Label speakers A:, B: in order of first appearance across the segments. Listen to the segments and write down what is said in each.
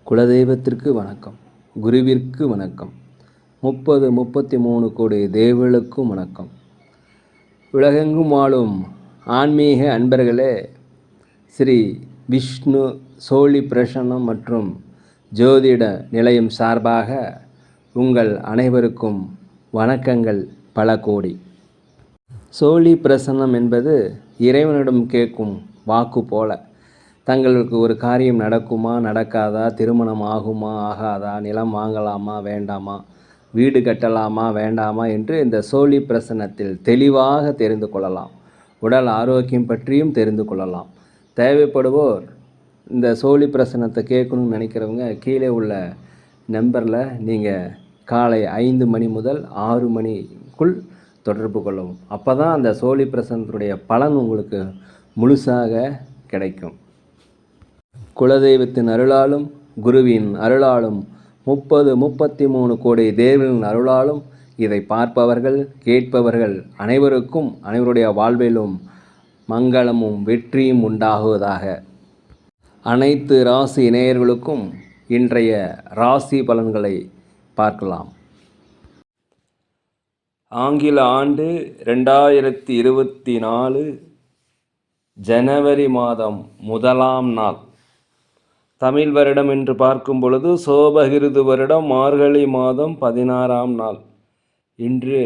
A: குலதெய்வத்திற்கு வணக்கம், குருவிற்கு வணக்கம், 33 கோடி தேவர்களுக்கும் வணக்கம். உலகெங்கும் வாழும் ஆன்மீக அன்பர்களே, ஸ்ரீ விஷ்ணு சோழி பிரசன்னம் மற்றும் ஜோதிட நிலையம் சார்பாக உங்கள் அனைவருக்கும் வணக்கங்கள் பல கோடி. சோழி பிரசன்னம் என்பது இறைவனிடம் கேட்கும் வாக்கு போல. தங்களுக்கு ஒரு காரியம் நடக்குமா நடக்காதா, திருமணம் ஆகுமா ஆகாதா, நிலம் வாங்கலாமா வேண்டாமா, வீடு கட்டலாமா வேண்டாமா என்று இந்த சோழி பிரசன்னத்தில் தெளிவாக தெரிந்து கொள்ளலாம். உடல் ஆரோக்கியம் பற்றியும் தெரிந்து கொள்ளலாம். தேவைப்படுவோர் இந்த சோழி பிரசன்னத்தை கேட்கணும்னு நினைக்கிறவங்க கீழே உள்ள நம்பரில் நீங்கள் காலை 5 மணி முதல் 6 மணிக்குள் தொடர்பு கொள்ளவும். அப்போ தான் அந்த சோழி பிரசன்னத்துடைய பலன் உங்களுக்கு முழுசாக கிடைக்கும். குலதெய்வத்தின் அருளாலும் குருவின் அருளாலும் 33 கோடி தேவர்களின் அருளாலும் இதை பார்ப்பவர்கள் கேட்பவர்கள் அனைவருக்கும் அனைவருடைய வாழ்விலும் மங்களமும் வெற்றியும் உண்டாகுவதாக. அனைத்து ராசி நேயர்களுக்கும் இன்றைய ராசி பலன்களை பார்க்கலாம். ஆங்கில ஆண்டு 2024 ஜனவரி மாதம் 1ஆம் நாள். தமிழ் வருடம் என்று பார்க்கும் பொழுது சோபகிருது வருடம் மார்கழி மாதம் 16ஆம் நாள். இன்று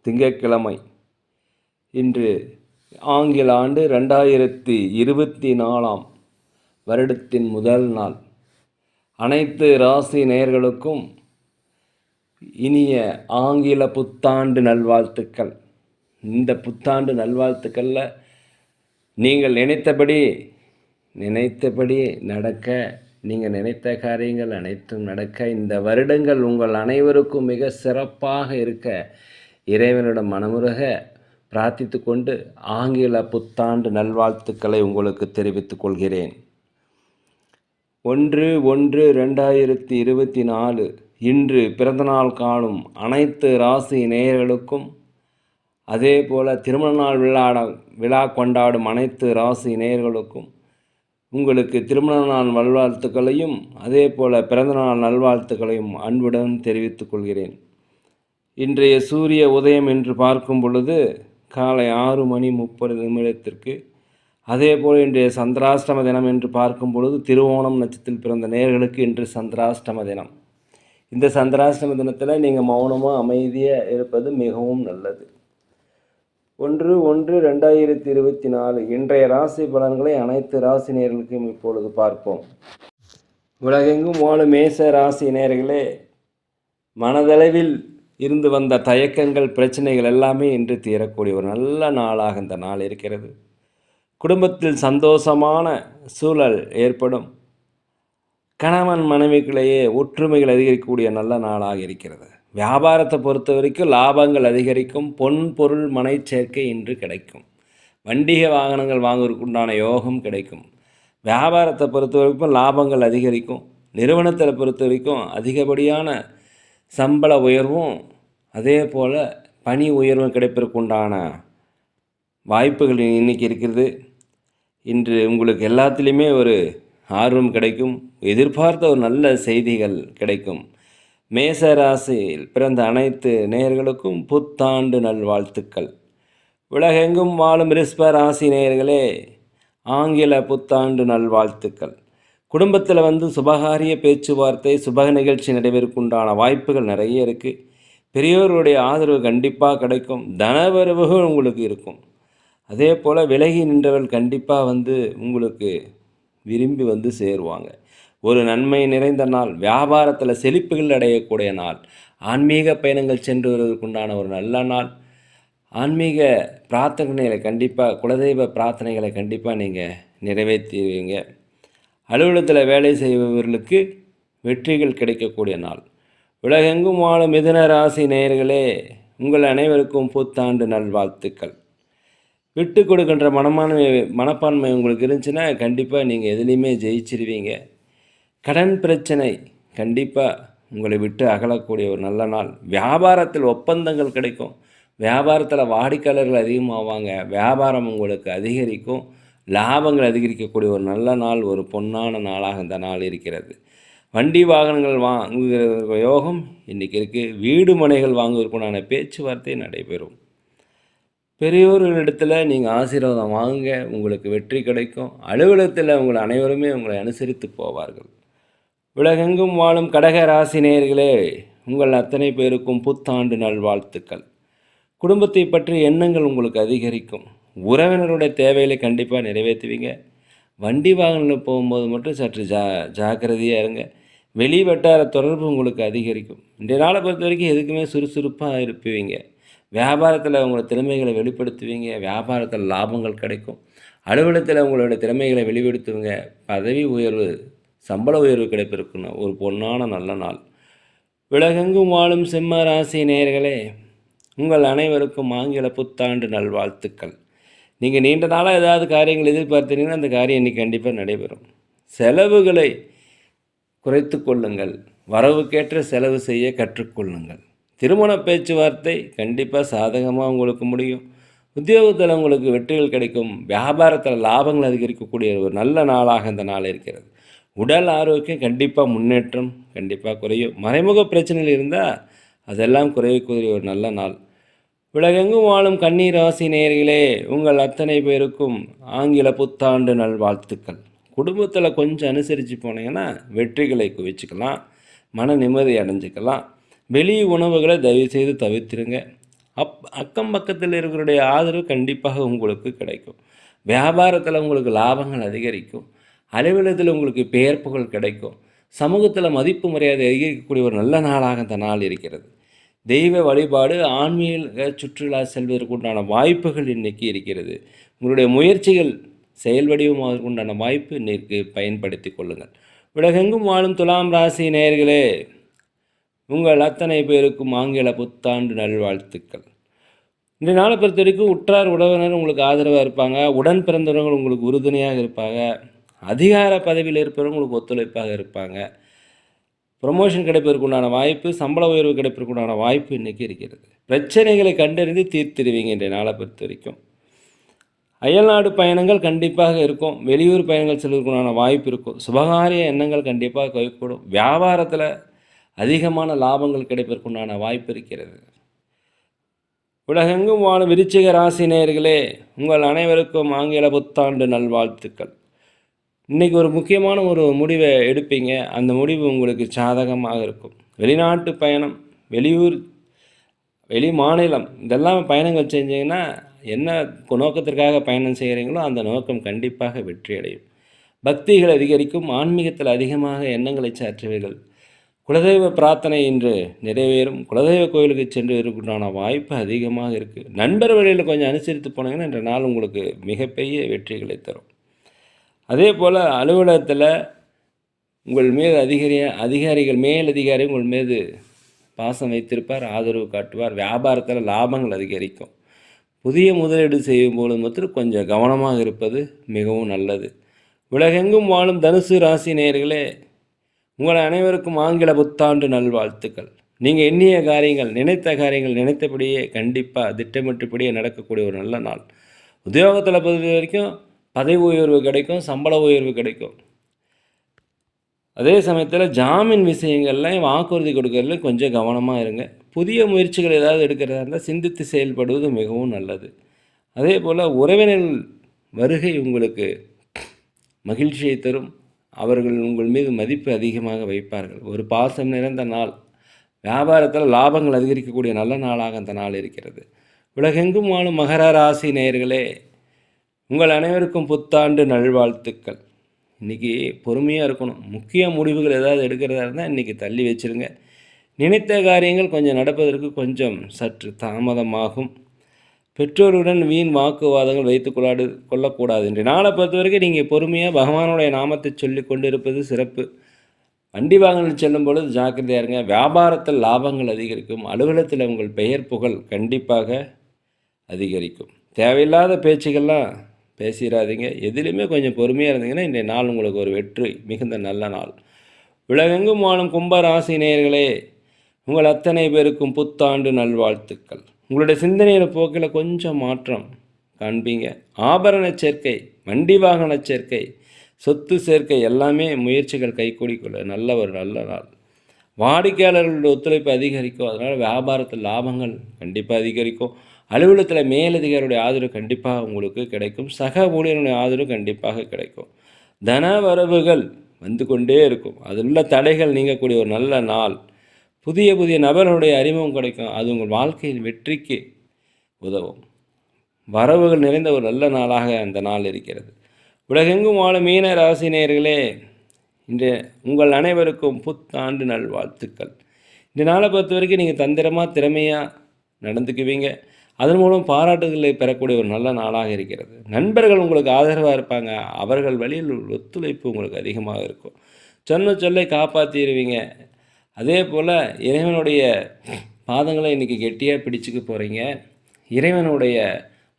A: திங்கட்கிழமை. இன்று ஆங்கில ஆண்டு 2024 வருடத்தின் முதல் நாள். அனைத்து ராசி நேயர்களுக்கும் இனிய ஆங்கில புத்தாண்டு நல்வாழ்த்துக்கள். இந்த புத்தாண்டு நல்வாழ்த்துக்களில் நீங்கள் நினைத்தபடி நடக்க, நீங்கள் நினைத்த காரியங்கள் அனைத்தும் நடக்க, இந்த வருடங்கள் உங்கள் அனைவருக்கும் மிக சிறப்பாக இருக்க இறைவனிடம் மனமுருக பிரார்த்தித்து கொண்டு ஆங்கில புத்தாண்டு நல்வாழ்த்துக்களை உங்களுக்கு தெரிவித்துக் கொள்கிறேன். 1/1/2024 இன்று பிறந்தநாள் காணும் அனைத்து ராசி நேயர்களுக்கும், அதே போல் திருமண நாள் விழா கொண்டாடும் அனைத்து ராசி நேயர்களுக்கும் உங்களுக்கு திருமண நாள் நல்வாழ்த்துக்களையும் அதே போல் பிறந்தநாள் நல்வாழ்த்துக்களையும் அன்புடன் தெரிவித்துக் கொள்கிறேன். இன்றைய சூரிய உதயம் என்று பார்க்கும் பொழுது காலை 6:30 அதே போல் இன்றைய சந்திராஷ்டம தினம் என்று பார்க்கும் பொழுது திருவோணம் நட்சத்திரத்தில் பிறந்த நேயர்களுக்கு இன்று சந்திராஷ்டம தினம். இந்த சந்திராஷ்டம தினத்தில் நீங்கள் மௌனமாக அமைதியாக இருப்பது மிகவும் நல்லது. 1/1/2024 இன்றைய ராசி பலன்களை அனைத்து ராசி நேயர்களுக்கும் இப்பொழுது பார்ப்போம். உலகெங்கும் வாழும் மேச ராசி நேயர்களே, மனதளவில் இருந்து வந்த தயக்கங்கள் பிரச்சனைகள் எல்லாமே இன்று தீரக்கூடிய ஒரு நல்ல நாளாக இந்த நாள் இருக்கிறது. குடும்பத்தில் சந்தோஷமான சூழல் ஏற்படும். கணவன் மனைவிகளையே ஒற்றுமைகள் அதிகரிக்கக்கூடிய நல்ல நாளாக இருக்கிறது. வியாபாரத்தை பொறுத்த வரைக்கும் லாபங்கள் அதிகரிக்கும். பொன் பொருள் மனை சேர்க்கை இன்று கிடைக்கும். வண்டிக வாகனங்கள் வாங்குவதற்குண்டான யோகம் கிடைக்கும். வியாபாரத்தை பொறுத்த வரைக்கும் லாபங்கள் அதிகரிக்கும். நிறுவனத்தை பொறுத்த வரைக்கும் அதிகப்படியான சம்பள உயர்வும் அதே போல் பணி உயர்வும் கிடைப்பதற்குண்டான வாய்ப்புகள் இன்றைக்கி இருக்கிறது. இன்று உங்களுக்கு எல்லாத்துலேயுமே ஒரு ஆர்வம் கிடைக்கும். எதிர்பார்த்த ஒரு நல்ல செய்திகள் கிடைக்கும். மேச ராசியில் பிறந்த அனைத்து நேயர்களுக்கும் புத்தாண்டு நல்வாழ்த்துக்கள். உலகெங்கும் வாழும் ரிஷப ராசி நேயர்களே, ஆங்கில புத்தாண்டு நல்வாழ்த்துக்கள். குடும்பத்தில் சுபகாரிய பேச்சுவார்த்தை சுப நிகழ்ச்சி நடைபெறக்குண்டான வாய்ப்புகள் நிறைய இருக்குது. பெரியோருடைய ஆதரவு கண்டிப்பாக கிடைக்கும். தனவரவுகள் உங்களுக்கு இருக்கும். அதே போல் விலகி நின்றவர்கள் கண்டிப்பாக உங்களுக்கு விரும்பி சேருவாங்க. ஒரு நன்மை நிறைந்த நாள். வியாபாரத்தில் செழிப்புகள் அடையக்கூடிய நாள். ஆன்மீக பயணங்கள் சென்று வருவதற்குண்டான ஒரு நல்ல நாள். ஆன்மீக பிரார்த்தனைகளை கண்டிப்பாக, குலதெய்வ பிரார்த்தனைகளை கண்டிப்பாக நீங்கள் நிறைவேற்றுவீங்க. அலுவலகத்தில் வேலை செய்பவர்களுக்கு வெற்றிகள் கிடைக்கக்கூடிய நாள். உலகெங்கும் வாழும் மிதுன ராசி நேயர்களே, உங்கள் அனைவருக்கும் புத்தாண்டு நல்வாழ்த்துக்கள். விட்டு கொடுக்கின்ற மனப்பான்மை உங்களுக்கு இருந்துச்சுன்னா கண்டிப்பாக நீங்கள் எதுலேயுமே ஜெயிச்சிருவீங்க. கடன் பிரச்சனை கண்டிப்பாக உங்களை விட்டு அகலக்கூடிய ஒரு நல்ல நாள். வியாபாரத்தில் ஒப்பந்தங்கள் கிடைக்கும். வியாபாரத்தில் வாடிக்கையாளர்கள் அதிகமாவாங்க. வியாபாரம் உங்களுக்கு அதிகரிக்கும். லாபங்கள் அதிகரிக்கக்கூடிய ஒரு நல்ல நாள், ஒரு பொன்னான நாளாக இந்த நாள் இருக்கிறது. வண்டி வாகனங்கள் வாங்குகிற யோகம் இன்றைக்கி இருக்குது. வீடு மனைகள் வாங்குவதற்குண்டான பேச்சுவார்த்தை நடைபெறும். பெரியோர்களிடத்தில் நீங்கள் ஆசீர்வாதம் வாங்க, உங்களுக்கு வெற்றி கிடைக்கும். அலுவலகத்தில் உங்கள் அனைவருமே உங்களை அனுசரித்து போவார்கள். உலகெங்கும் வாழும் கடக ராசி நேயர்களே, உங்கள் அத்தனை பேருக்கும் புத்தாண்டு நல்வாழ்த்துக்கள். குடும்பத்தை பற்றி எண்ணங்கள் உங்களுக்கு அதிகரிக்கும். உறவினருடைய தேவைகளை கண்டிப்பாக நிறைவேற்றுவீங்க. வண்டி வாகனத்தில் போகும்போது மட்டும் சற்று ஜாக்கிரதையாக இருங்க. வெளி வட்டார தொடர்பு உங்களுக்கு அதிகரிக்கும். இன்றைய நாளை பொறுத்த வரைக்கும் எதுக்குமே சுறுசுறுப்பாக இருப்பீங்க. வியாபாரத்தில் உங்களோட திறமைகளை வெளிப்படுத்துவீங்க. வியாபாரத்தில் லாபங்கள் கிடைக்கும். அலுவலகத்தில் உங்களோட திறமைகளை வெளிப்படுத்துவீங்க. பதவி உயர்வு, சம்பள உயர்வு கிடைப்பிருக்குன்னு ஒரு பொன்னான நல்ல நாள். உலகெங்கும் வாழும் சிம்ம ராசி நேயர்களே, உங்கள் அனைவருக்கும் ஆங்கில புத்தாண்டு நல்வாழ்த்துக்கள். நீங்கள் நீண்ட நாளாக ஏதாவது காரியங்கள் எதிர்பார்த்தீங்கன்னா அந்த காரியம் இன்றைக்கி கண்டிப்பாக நடைபெறும். செலவுகளை குறைத்து கொள்ளுங்கள். வரவுக்கேற்ற செலவு செய்ய கற்றுக்கொள்ளுங்கள். திருமண பேச்சுவார்த்தை கண்டிப்பாக சாதகமாக உங்களுக்கு முடியும். உத்தியோகத்தில் உங்களுக்கு வெற்றிகள் கிடைக்கும். வியாபாரத்தில் லாபங்கள் அதிகரிக்கக்கூடிய ஒரு நல்ல நாளாக இந்த நாள் இருக்கிறது. உடல் ஆரோக்கியம் கண்டிப்பாக முன்னேற்றம் கண்டிப்பாக குறையும். மறைமுக பிரச்சனைகள் இருந்தால் அதெல்லாம் குறையக்கூடிய ஒரு நல்ல நாள். உலகெங்கும் வாழும் கன்னி ராசி நேயர்களே, உங்கள் அத்தனை பேருக்கும் ஆங்கில புத்தாண்டு நல்வாழ்த்துக்கள். குடும்பத்தில் கொஞ்சம் அனுசரித்து போனீங்கன்னா வெற்றிகளை குவிச்சுக்கலாம், மன நிம்மதி அடைஞ்சிக்கலாம். வெளி உணவுகளை தயவுசெய்து தவிர்த்துருங்க. அக்கம் பக்கத்தில் இருக்கிறடைய ஆதரவு கண்டிப்பாக உங்களுக்கு கிடைக்கும். வியாபாரத்தில் உங்களுக்கு லாபங்கள் அதிகரிக்கும். அலுவலகத்தில் உங்களுக்கு பெயர் புகழ் கிடைக்கும். சமூகத்தில் மதிப்பு மரியாதை அதிகரிக்கக்கூடிய ஒரு நல்ல நாளாக இந்த நாள் இருக்கிறது. தெய்வ வழிபாடு, ஆன்மீக சுற்றுலா செல்வதற்குண்டான வாய்ப்புகள் இன்றைக்கி இருக்கிறது. உங்களுடைய முயற்சிகள் செயல் வடிவமாகற்குண்டான வாய்ப்பு இன்றைக்கு பயன்படுத்தி கொள்ளுங்கள். உலகெங்கும் வாழும் துலாம் ராசி நேயர்களே, உங்கள் அத்தனை பேருக்கும் ஆங்கில புத்தாண்டு நல்வாழ்த்துக்கள். இந்த நாளை பொறுத்த வரைக்கும் உற்றார் உறவினர் உங்களுக்கு ஆதரவாக இருப்பாங்க. உடன் பிறந்தவர்கள் உங்களுக்கு உறுதுணையாக இருப்பாங்க. அதிகார பதவியில் இருப்பவர்கள் உங்களுக்கு ஒத்துழைப்பாக இருப்பாங்க. ப்ரொமோஷன் கிடைப்பதற்குண்டான வாய்ப்பு, சம்பள உயர்வு கிடைப்பதற்குண்டான வாய்ப்பு இன்றைக்கி இருக்கிறது. பிரச்சனைகளை கண்டறிந்து தீர்த்திடுவீங்க இன்றைய நாளை பொறுத்த வரைக்கும். அயல்நாடு பயணங்கள் கண்டிப்பாக இருக்கும். வெளியூர் பயணங்கள் செல்வதற்குண்டான வாய்ப்பு இருக்கும். சுபகாரிய எண்ணங்கள் கண்டிப்பாக கைகூடும். வியாபாரத்தில் அதிகமான லாபங்கள் கிடைப்பதற்குண்டான வாய்ப்பு இருக்கிறது. உலகெங்கும் வாழும் விருச்சிக ராசி நேயர்களே, உங்கள் அனைவருக்கும் ஆங்கில புத்தாண்டு நல்வாழ்த்துக்கள். இன்றைக்கி ஒரு முக்கியமான ஒரு முடிவை எடுப்பீங்க. அந்த முடிவு உங்களுக்கு சாதகமாக இருக்கும். வெளிநாட்டு பயணம், வெளியூர், வெளி மாநிலம் இதெல்லாம் பயணங்கள் செஞ்சீங்கன்னா என்ன நோக்கத்திற்காக பயணம் செய்கிறீங்களோ அந்த நோக்கம் கண்டிப்பாக வெற்றி அடையும். பக்திகள் அதிகரிக்கும். ஆன்மீகத்தில் அதிகமாக எண்ணங்களை சாற்றுவீர்கள். குலதெய்வ பிரார்த்தனை இன்று நிறைவேறும். குலதெய்வ கோயிலுக்கு சென்று இருக்கின்றன வாய்ப்பு அதிகமாக இருக்குது. நண்பர் வழியில் கொஞ்சம் அனுசரித்து போனீங்கன்னா இன்ற நாள் உங்களுக்கு மிகப்பெரிய வெற்றிகளை தரும். அதே போல் அலுவலகத்தில் உங்கள் மீது அதிகாரிகள் மேலதிகாரி உங்கள் மீது பாசம் வைத்திருப்பார், ஆதரவு காட்டுவார். வியாபாரத்தில் லாபங்கள் அதிகரிக்கும். புதிய முதலீடு செய்யும்போது மட்டும் கொஞ்சம் கவனமாக இருப்பது மிகவும் நல்லது. உலகெங்கும் வாழும் தனுசு ராசி நேயர்களே, உங்கள் அனைவருக்கும் ஆங்கில புத்தாண்டு நல்வாழ்த்துக்கள். நீங்கள் எண்ணிய காரியங்கள், நினைத்த காரியங்கள் நினைத்தபடியே கண்டிப்பாக திட்டமிட்டபடியே நடக்கக்கூடிய ஒரு நல்ல நாள். உத்தியோகத்தில் பொறுத்த வரைக்கும் பதவி உயர்வு கிடைக்கும், சம்பள உயர்வு கிடைக்கும். அதே சமயத்தில் ஜாமீன் விஷயங்கள்லாம் வாக்குறுதி கொடுக்கறதுல கொஞ்சம் கவனமாக இருங்க. புதிய முயற்சிகள் ஏதாவது எடுக்கிறதா இருந்தால் சிந்தித்து செயல்படுவது மிகவும் நல்லது. அதே போல் உறவினர்கள் வருகை உங்களுக்கு மகிழ்ச்சியை தரும். அவர்கள் உங்கள் மீது மதிப்பு அதிகமாக வைப்பார்கள். ஒரு பாசம் நிறைந்த நாள். வியாபாரத்தில் லாபங்கள் அதிகரிக்கக்கூடிய நல்ல நாளாக அந்த நாள் இருக்கிறது. உலகெங்கும் வாழும் மகர ராசி நேயர்களே, உங்கள் அனைவருக்கும் புத்தாண்டு நல்வாழ்த்துக்கள். இன்றைக்கி பொறுமையாக இருக்கணும். முக்கிய முடிவுகள் ஏதாவது எடுக்கிறதா இருந்தால் இன்றைக்கி தள்ளி வச்சுருங்க. நினைத்த காரியங்கள் கொஞ்சம் நடப்பதற்கு கொஞ்சம் சற்று தாமதமாகும். பெற்றோருடன் வீண் வாக்குவாதங்கள் வைத்து கொள்ளக்கூடாது. இன்றைய நாளை பொறுத்த வரைக்கும் நீங்கள் பொறுமையாக பகவானுடைய நாமத்தை சொல்லி கொண்டு இருப்பது சிறப்பு. வண்டி வாகனங்கள் செல்லும் பொழுது ஜாக்கிரதையாக இருங்க. வியாபாரத்தில் லாபங்கள் அதிகரிக்கும். அலுவலகத்தில் உங்கள் பெயர் புகழ் கண்டிப்பாக அதிகரிக்கும். தேவையில்லாத பேச்சுக்கள்லாம் பேசிடாதீங்க. எதிலுமே கொஞ்சம் பொறுமையாக இருந்தீங்கன்னா இன்றைய நாள் உங்களுக்கு ஒரு வெற்றி மிகுந்த நல்ல நாள். உலகெங்கும் வாழும் கும்ப ராசி நேயர்களே, உங்கள் அத்தனை பேருக்கும் புத்தாண்டு நல்வாழ்த்துக்கள். உங்களுடைய சிந்தனையில் போக்கில் கொஞ்சம் மாற்றம் காண்பீங்க. ஆபரண சேர்க்கை, வண்டி வாகன சேர்க்கை, சொத்து சேர்க்கை எல்லாமே முயற்சிகள் கைகூடிக்கொள்ள நல்ல ஒரு நல்ல நாள். வாடிக்கையாளர்களுடைய ஒத்துழைப்பு அதிகரிக்கும். அதனால் வியாபாரத்தில் லாபங்கள் கண்டிப்பாக அதிகரிக்கும். அலுவலகத்தில் மேலதிகாரியுடைய ஆதரவு கண்டிப்பாக உங்களுக்கு கிடைக்கும். சக ஊழியர்களுடைய ஆதரவு கண்டிப்பாக கிடைக்கும். தன வரவுகள் வந்து கொண்டே இருக்கும். அதில் உள்ள தடைகள் நீங்கக்கூடிய ஒரு நல்ல நாள். புதிய புதிய நபர்களுடைய அறிமுகம் கிடைக்கும். அது உங்கள் வாழ்க்கையின் வெற்றிக்கு உதவும். வரவுகள் நிறைந்த ஒரு நல்ல நாளாக அந்த நாள் இருக்கிறது. உலகெங்கும் வாழும் மீன ராசி நேயர்களே, இன்று உங்கள் அனைவருக்கும் புத்தாண்டு நல்வாழ்த்துக்கள். இந்த நாளை பொறுத்த வரைக்கும் நீங்கள் தந்திரமாக திறமையாக நடந்துக்குவீங்க. அதன் மூலம் பாராட்டுதலை பெறக்கூடிய ஒரு நல்ல நாளாக இருக்கிறது. நண்பர்கள் உங்களுக்கு ஆதரவாக இருப்பாங்க. அவர்கள் வழியில் ஒத்துழைப்பு உங்களுக்கு அதிகமாக இருக்கும். சொன்ன சொல்லை காப்பாற்றிடுவீங்க. அதே போல் இறைவனுடைய பாதங்களை இன்றைக்கி கெட்டியாக பிடிச்சிக்க போகிறீங்க. இறைவனுடைய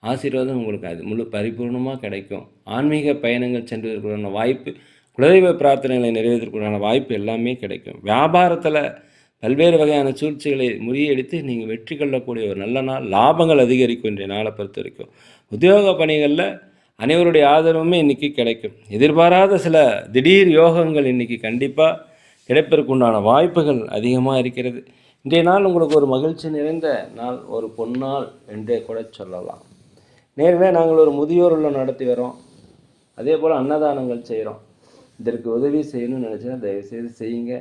A: ஆசீர்வாதம் உங்களுக்கு அது முழு பரிபூர்ணமாக கிடைக்கும். ஆன்மீக பயணங்கள் சென்றதற்குண்டான வாய்ப்பு, குலதெய்வ பிரார்த்தனைகளை நிறைவேற்றுவதற்குண்டான வாய்ப்பு எல்லாமே கிடைக்கும். வியாபாரத்தில் பல்வேறு வகையான சூழ்ச்சிகளை முறியடித்து நீங்கள் வெற்றி கொள்ளக்கூடிய ஒரு நல்ல நாள். லாபங்கள் அதிகரிக்கும் இன்றைய நாளை பொறுத்த வரைக்கும். உத்தியோக பணிகளில் அனைவருடைய ஆதரவுமே இன்றைக்கி கிடைக்கும். எதிர்பாராத சில திடீர் யோகங்கள் இன்றைக்கி கண்டிப்பாக கிடைப்பதற்குண்டான வாய்ப்புகள் அதிகமாக இருக்கிறது. இன்றைய நாள் உங்களுக்கு ஒரு மகிழ்ச்சி நிறைந்த நாள், ஒரு பொன்னாள் என்றே கூட சொல்லலாம். நேரில் நாங்கள் ஒரு முதியோர் இல்லம் நடத்தி வரோம். அதே போல் அன்னதானங்கள் செய்கிறோம். இதற்கு உதவி செய்யணும்னு நினச்சினா தயவுசெய்து செய்யுங்க.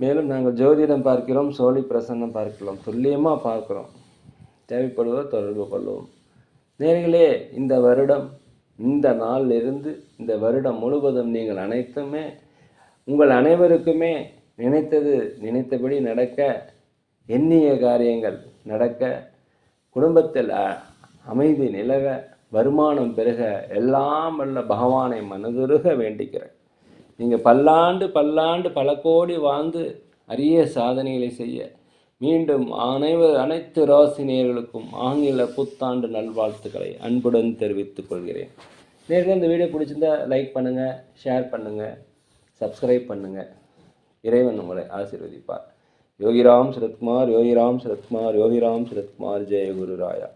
A: மேலும் நாங்கள் ஜோதிடம் பார்க்கிறோம், சோழி பிரசன்னம் பார்க்கிறோம், துல்லியமாக பார்க்குறோம். தேவைப்படுவோர் தொடர்பு கொள்வோம். நேர்களே, இந்த வருடம் இந்த நாளிலிருந்து இந்த வருடம் முழுவதும் நீங்கள் அனைத்துமே உங்கள் அனைவருக்குமே நினைத்தபடி நடக்க, எண்ணிய காரியங்கள் நடக்க, குடும்பத்தில் அமைதி நிலவ, வருமானம் பெருக, எல்லாம் வல்ல பகவானை மனதுருக வேண்டிக்கிறேன். நீங்கள் பல்லாண்டு பல கோடி வாழ்ந்து அரிய சாதனைகளை செய்ய மீண்டும் அனைத்து ராசினியர்களுக்கும் ஆங்கில புத்தாண்டு நல்வாழ்த்துக்களை அன்புடன் தெரிவித்துக் கொள்கிறேன். நேரில் இந்த வீடியோ பிடிச்சிருந்தா லைக் பண்ணுங்கள், ஷேர் பண்ணுங்கள், சப்ஸ்கிரைப் பண்ணுங்கள். இறைவன் உங்களை ஆசீர்வதிப்பார். யோகிராம் சரத்குமார், யோகிராம் சரத்குமார், யோகிராம் சரத்குமார். ஜெய குரு ராயா.